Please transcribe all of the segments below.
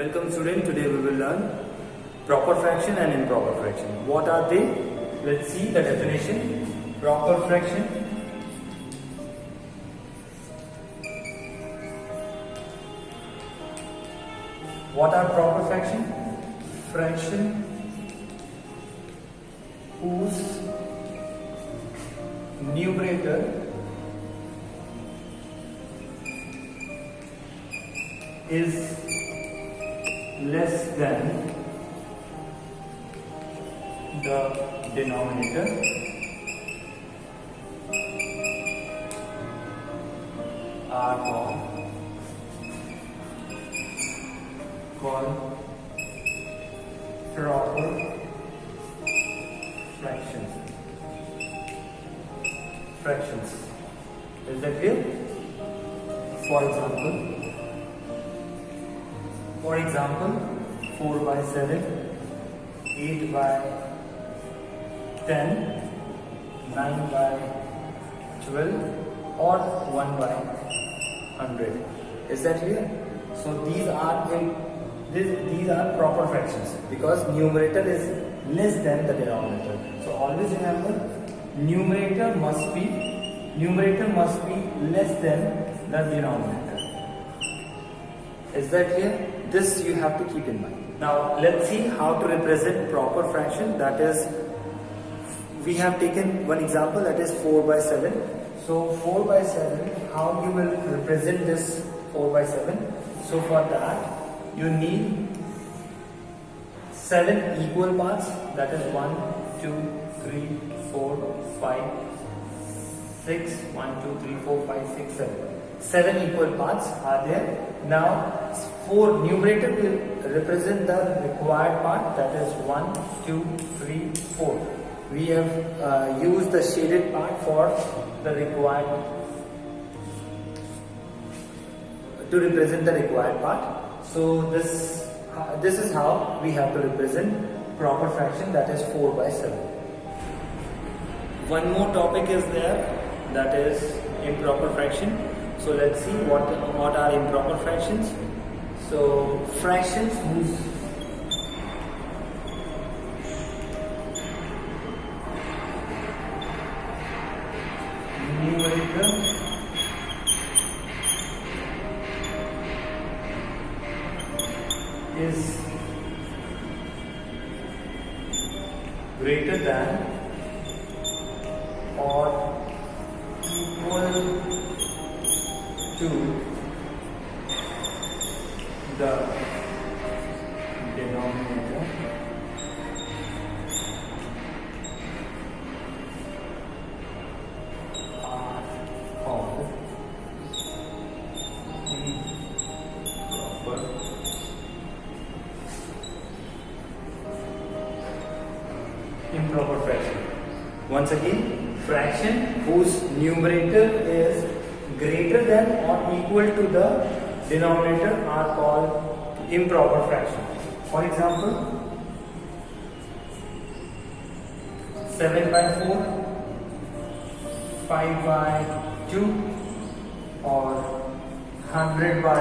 Welcome student, today we will learn proper fraction and improper fraction. What are they? Let's see the definition. Proper fraction. What are proper fraction? Fraction whose numerator is less than the denominator are called proper fractions. Is that clear? For example, 4 by 7, 8 by 10, 9 by 12 or 1 by 100. Is that clear? So these are proper fractions because numerator is less than the denominator. So always remember numerator must be less than the denominator. Is that clear? This you have to keep in mind. Now let's see how to represent proper fraction. That is, we have taken one example, that is 4 by 7. So 4 by 7, how you will represent this 4 by 7? So for that you need 7 equal parts, that is 1, 2, 3, 4, 5, 6, 1, 2, 3, 4, 5, 6, 7. 7 equal parts are there. Now 4 numerator will represent the required part, that is 1, 2, 3, 4. We have used the shaded part for the required, to represent the required part. So this is how we have to represent proper fraction, that is 4 by 7. One more topic is there, that is improper fraction. So let's see what are improper fractions. So fractions whose numerator is greater than or equal to the denominator are called improper fraction. Once again, fraction whose numerator is greater than or equal to the denominator are called improper fraction. For example, 7 by 4, 5 by 2 or 100 by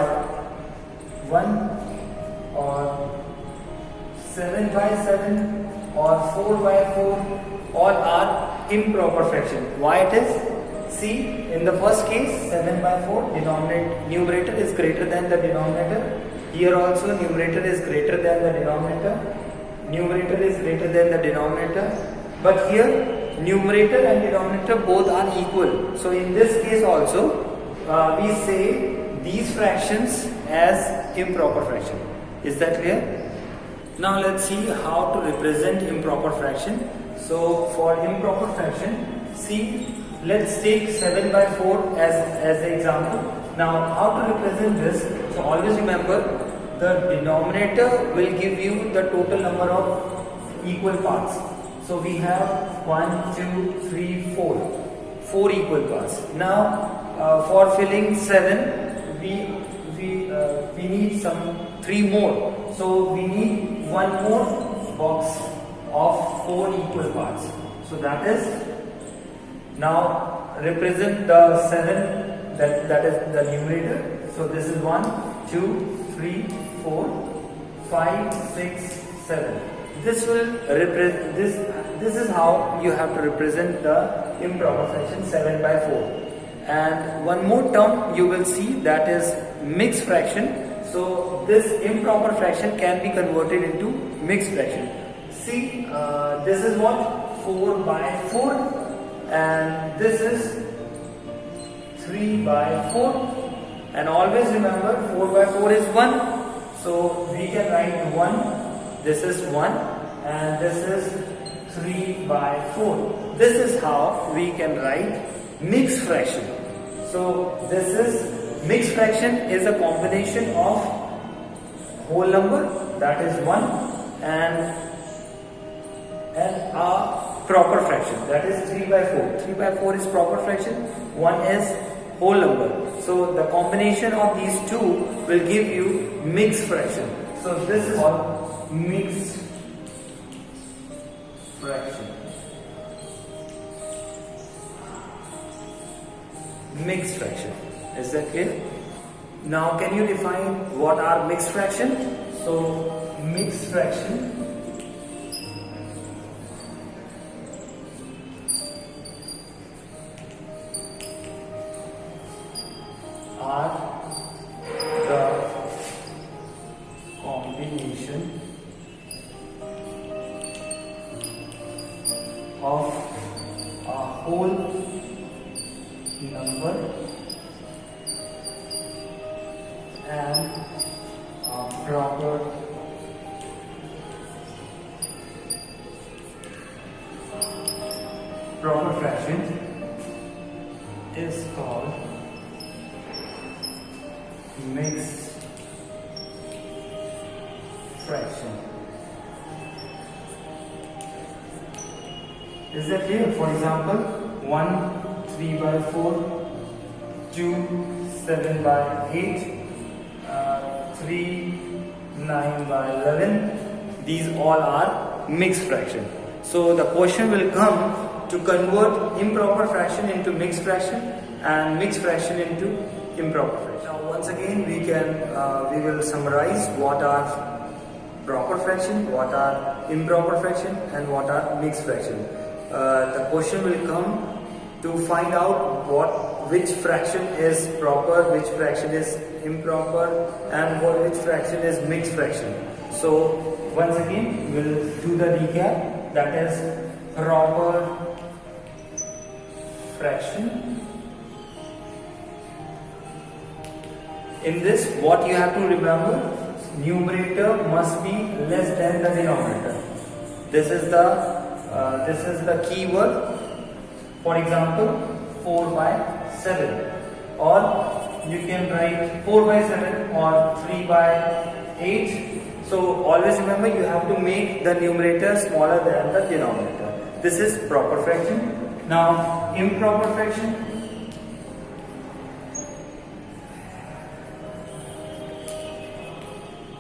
1 or 7 by 7 or 4 by 4, all are improper fraction. Why it is? See, in the first case 7 by 4, numerator is greater than the denominator. Here also numerator is greater than the denominator. Numerator is greater than the denominator. But here numerator and denominator both are equal. So in this case also we say these fractions as improper fraction. Is that clear? Now let's see how to represent improper fraction. So for improper fraction, see, let's take 7 by 4 as an example. Now how to represent this? So always remember the denominator will give you the total number of equal parts. So we have 1, 2, 3, 4. 4 equal parts. Now for filling 7, we need some 3 more. So we need 1 more box of 4 equal parts. So that is, now represent the 7, that is the numerator. So this is 1, 2, 3, 4. 5, 6, 7. This will represent this is how you have to represent the improper fraction 7 by 4. And one more term you will see, that is mixed fraction. So this improper fraction can be converted into mixed fraction. See, this is what? 4 by 4, and this is 3 by 4. And always remember 4 by 4 is 1. So we can write 1. This is 1, and this is 3 by 4. This is how we can write mixed fraction. So this is mixed fraction is a combination of whole number, that is 1, and a proper fraction, that is 3 by 4. 3 by 4 is proper fraction, 1 is whole number. So the combination of these two will give you mixed fraction. So this is called mixed fraction. Mixed fraction. Is that clear? Now can you define what are mixed fraction? So mixed fraction are the combination of a whole number and a proper fraction is called mixed fraction. Is that clear? For example, 1, 3 by 4, 2, 7 by 8, 3, 9 by 11. These all are mixed fraction. So the question will come to convert improper fraction into mixed fraction and mixed fraction into improper fraction. Now once again we will summarize what are proper fraction, what are improper fraction, and what are mixed fraction. The question will come to find out which fraction is proper, which fraction is improper, and which fraction is mixed fraction. So once again we'll do the recap, that is proper fraction. In this, what you have to remember, numerator must be less than the denominator. This is the keyword. For example, 4 by 7, or you can write 4 by 7 or 3 by 8. So always remember, you have to make the numerator smaller than the denominator. This is proper fraction. Now improper fraction.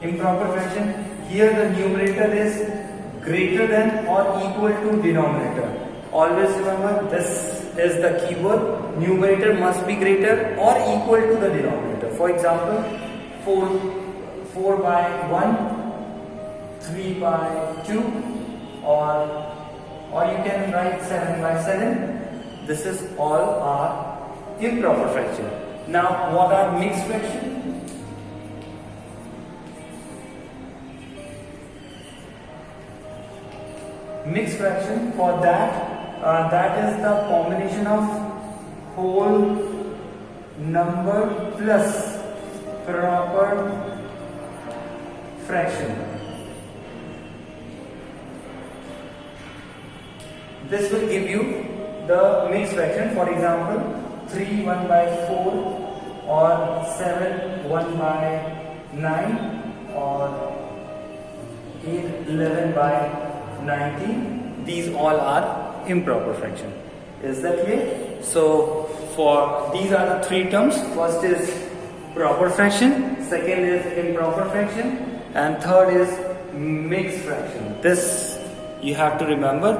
Improper fraction, here the numerator is greater than or equal to denominator. Always remember, this is the keyword. Numerator must be greater or equal to the denominator. For example, 4 by 1, 3 by 2, or you can write 7 by 7. This is all are improper fraction. Now what are mixed fraction? Mixed fraction, for that is the combination of whole number plus proper fraction. This will give you the mixed fraction. For example, 3 1 by 4, or 7 1 by 9, or 8 11 by 90. These all are improper fraction. Is that clear? So for these are the three terms. First is proper fraction, second is improper fraction, and third is mixed fraction. This you have to remember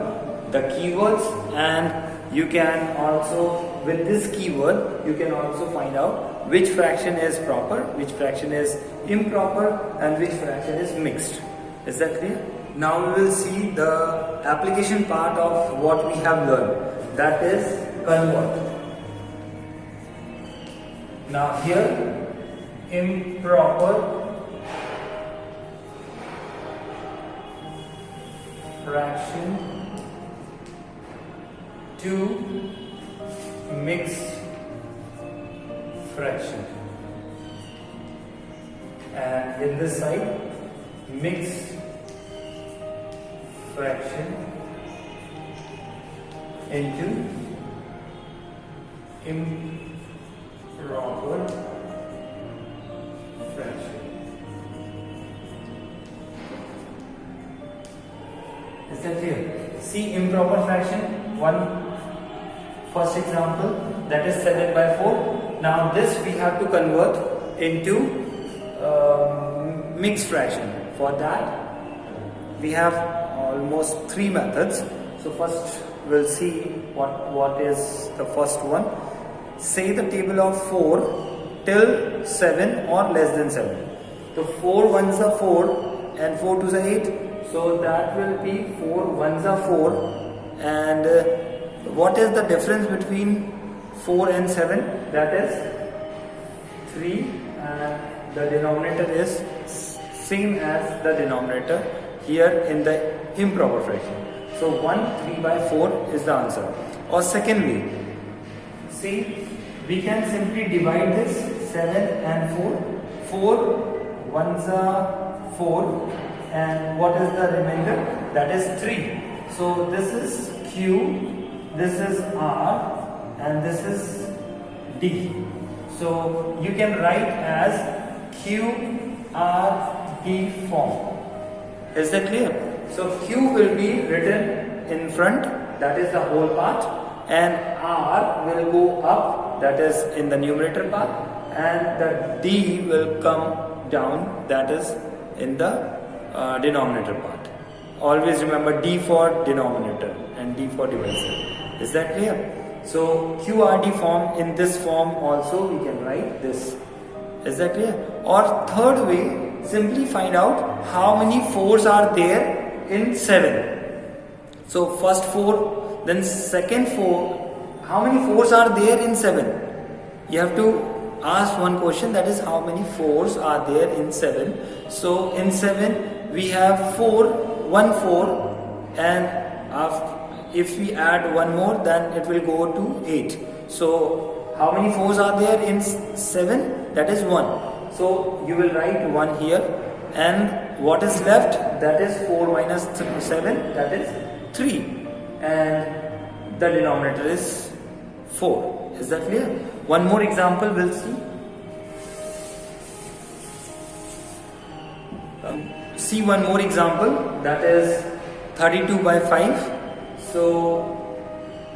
the keywords, and you can also, with this keyword, you can also find out which fraction is proper, which fraction is improper, and which fraction is mixed. Is that clear? Now we will see the application part of what we have learned, that is convert. Now here, improper fraction to mixed fraction, and in this side, mixed fraction into improper fraction. Is that clear? See improper fraction, first example, that is 7 by 4. Now this we have to convert into mixed fraction. For that we have almost 3 methods. So first we'll see what is the first one. Say the table of 4 till 7 or less than 7. So 4 ones are 4 and 4 twos are 8. So that will be 4 ones are 4. And what is the difference between 4 and 7? That is 3, and the denominator is same as the denominator here in the improper fraction. So 3 by 4 is the answer. Or second way, see, we can simply divide this 7 and 4. 4 ones are 4, and what is the remainder? That is 3. So this is Q, this is R, and this is D. So you can write as Q R D form. Is that clear? So Q will be written in front, that is the whole part, and R will go up, that is in the numerator part, and the D will come down, that is in the denominator part. Always remember D for denominator and D for divisor. Is that clear? So QRD form, in this form also we can write this. Is that clear? Or third way, simply find out how many 4s are there in 7. So first 4, then second 4. How many 4s are there in 7? You have to ask one question, that is how many 4s are there in 7. So in 7 we have 1 4, and if we add one more, then it will go to 8. So how many 4s are there in 7? That is 1. So you will write 1 here, and what is left? That is 4 minus 7, that is 3, and the denominator is 4. Is that clear? One more example we'll see. See one more example, that is 32 by 5. So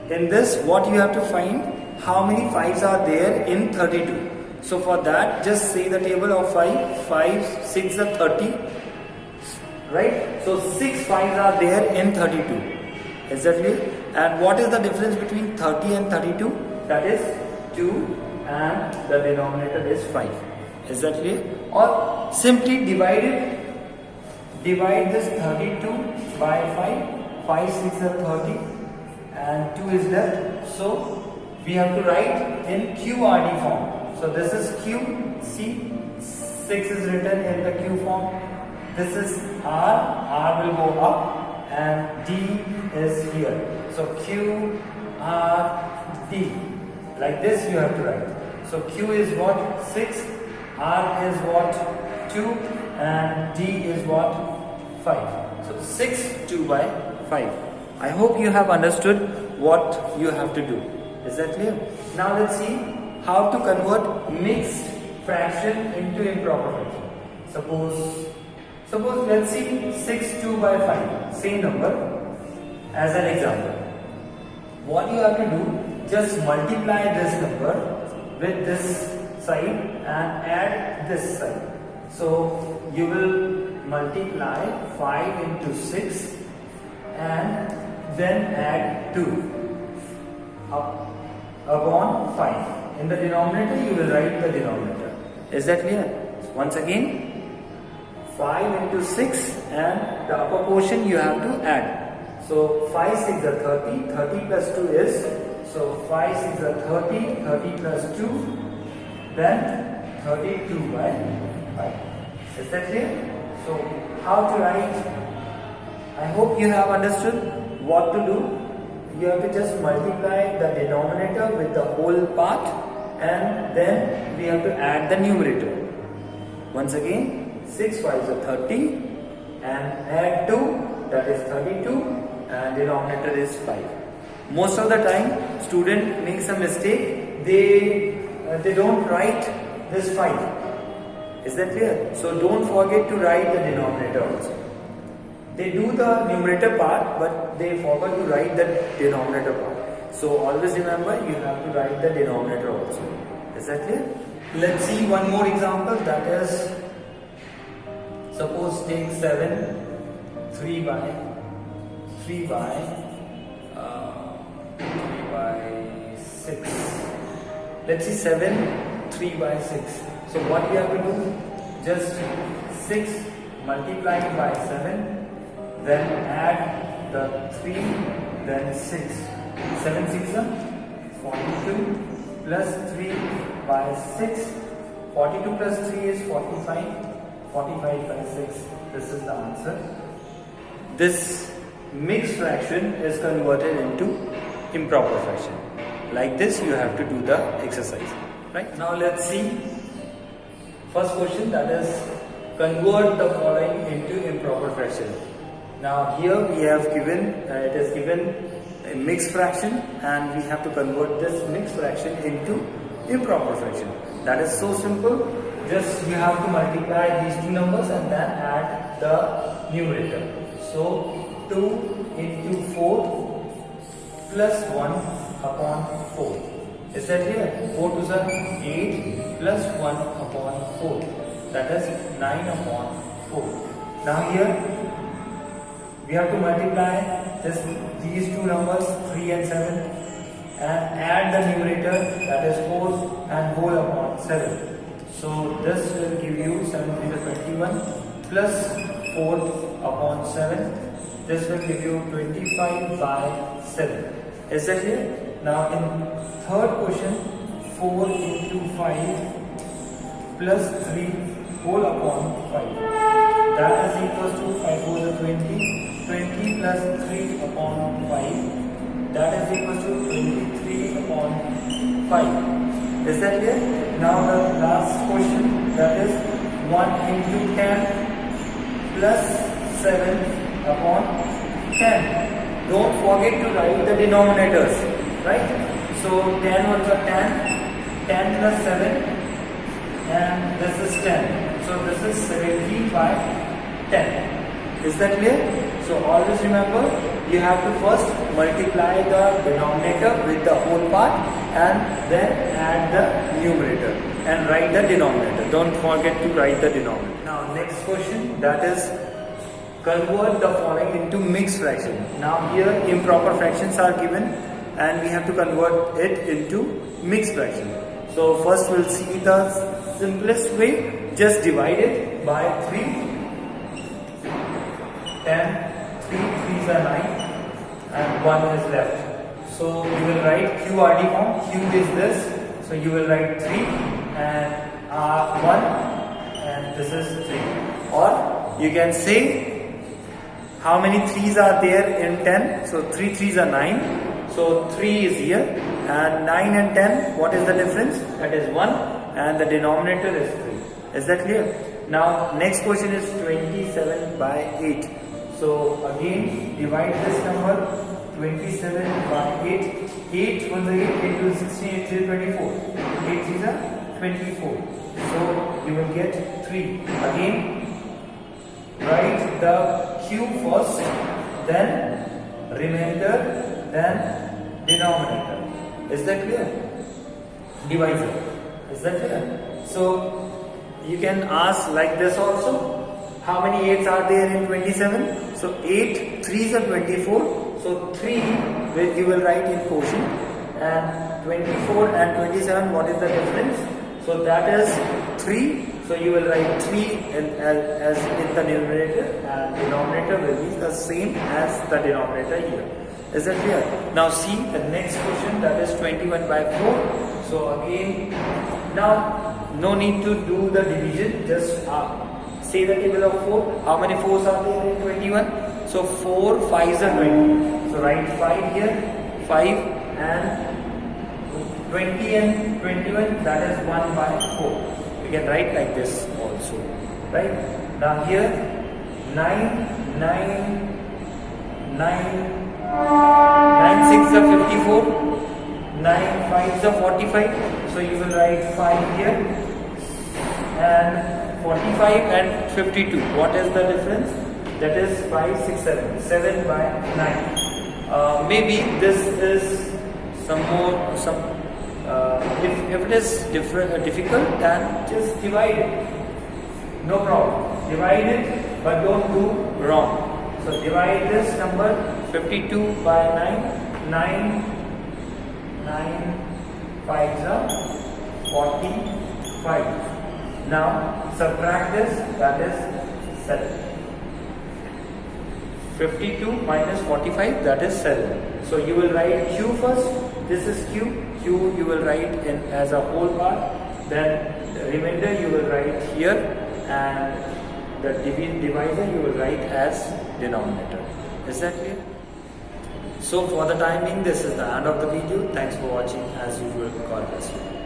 in this, what you have to find, how many 5s are there in 32. So for that, just say the table of 5. 5, 6 are 30, right? So 6 5s are there in 32. Is that clear? And what is the difference between 30 and 32? That is 2, and the denominator is 5. Is that clear? Or simply divide it. Divide this 32 by 5. 5 6 are 30, and 2 is left. So we have to write in QRD form. So this is Q, see, 6 is written in the Q form. This is R will go up, and D is here. So Q, R, D. Like this you have to write. So Q is what? 6, R is what? 2, and D is what? 5. So 6 2 by 5. I hope you have understood what you have to do. Is that clear? Now let's see how to convert mixed fraction into improper fraction. Suppose let's see 6 2 by 5, same number as an example. What you have to do, just multiply this number with this side and add this side. So you will multiply 5 into 6 and then add 2. upon 5. In the denominator, you will write the denominator. Is that clear? Once again, 5 into 6 and the upper portion you have to add. So 5 6 are 30, 30 plus 2 is, so 5 6 are 30, 30 plus 2, then 32 by 5. Is that clear? So how to write? I hope you have understood what to do. You have to just multiply the denominator with the whole part, and then we have to add the numerator. Once again, 6 5s are 30 and add 2, that is 32, and denominator is 5. Most of the time student makes a mistake, they don't write this 5. Is that clear? So don't forget to write the denominator also. They do the numerator part, but they forgot to write the denominator part. So always remember, you have to write the denominator also. Is that clear? Let's see one more example, that is, suppose take 7 3 by 6. Let's see 7 3 by 6. So what we have to do? Just 6 multiplied by 7, then add the 3, then 6. 7 6 42 plus 3 by 6. 42 plus 3 is 45. 45 by 6. This is the answer. This mixed fraction is converted into improper fraction. Like this, you have to do the exercise. Right? Now let's see. First question, that is, convert the following into improper fraction. Now here we have given, it is given a mixed fraction, and we have to convert this mixed fraction into improper fraction. That is so simple. Just you have to multiply these two numbers and then add the numerator. So 2 into 4 plus 1 upon 4. Is that clear? 4 to the 8 plus 1 upon 4. That is 9 upon 4. Now here we have to multiply these two numbers 3 and 7 and add the numerator, that is 4 and whole upon 7. So this will give you 7 3 is 21 plus 4 upon 7. This will give you 25 by 7. Is that clear? Now in third question, 4 into 5 plus 3 whole upon 5. That is equals to 5 4 is 20. 20 plus 3 upon 5. That is equals to 23 upon 5. Is that clear? Now the last question, that is 1 into 10 plus 7 upon 10. Don't forget to write the denominators, right? So 10 ones are 10, 10 plus 7, and this is 10. So this is 17 by 10. Is that clear? So always remember, you have to first multiply the denominator with the whole part and then add the numerator and write the denominator. Don't forget to write the denominator. Now next question, that is, convert the following into mixed fraction. Now here improper fractions are given and we have to convert it into mixed fraction. So first we'll see the simplest way. Just divide it by 3. 10, 3 3s are 9 and 1 is left. So you will write QRD form. Q is this. So you will write 3 and 1 and this is 3. Or you can say how many 3s are there in 10. So 3 3s are 9. So 3 is here and 9 and 10, what is the difference? That is 1 and the denominator is 3. Is that clear? Now next question is 27 by 8. So again divide this number 27 by 8. 8 once again 8 to 16, 8 to 24. 8 is a 24. So you will get 3. Again write the Q first, then remainder, then denominator. Is that clear? Divisor. Is that clear? So you can ask like this also. How many 8s are there in 27? So 8 3s are 24. So 3 you will write in quotient and 24 and 27, what is the difference? So that is 3. So you will write 3 as in the numerator, and denominator will be the same as the denominator here. Is that clear? Now see the next question, that is 21 by 4. So again, now no need to do the division, just say the table of 4. How many 4s are there in 21? So 4 5s are 20. So write 5 here, 5, and 20 and 21, that is 1 by 4. We can write like this also, right? Now here 9, 9, 9, 9 6 are 54, 9 5 are 45. So you will write 5 here, and 45 and 52. What is the difference? That is 5 6 7, 7 by 9. Maybe this is if it is difficult, then just divide it. No problem. Divide it, but don't do wrong. So divide this number 52 by 9. 9 5s are 45. Now subtract this, that is 7. 52 minus 45, that is 7. So you will write Q first. This is Q. Q you will write in as a whole part. Then the remainder you will write here, and the divisor you will write as denominator. Is that clear? So for the time being, this is the end of the video. Thanks for watching. As usual, God bless you.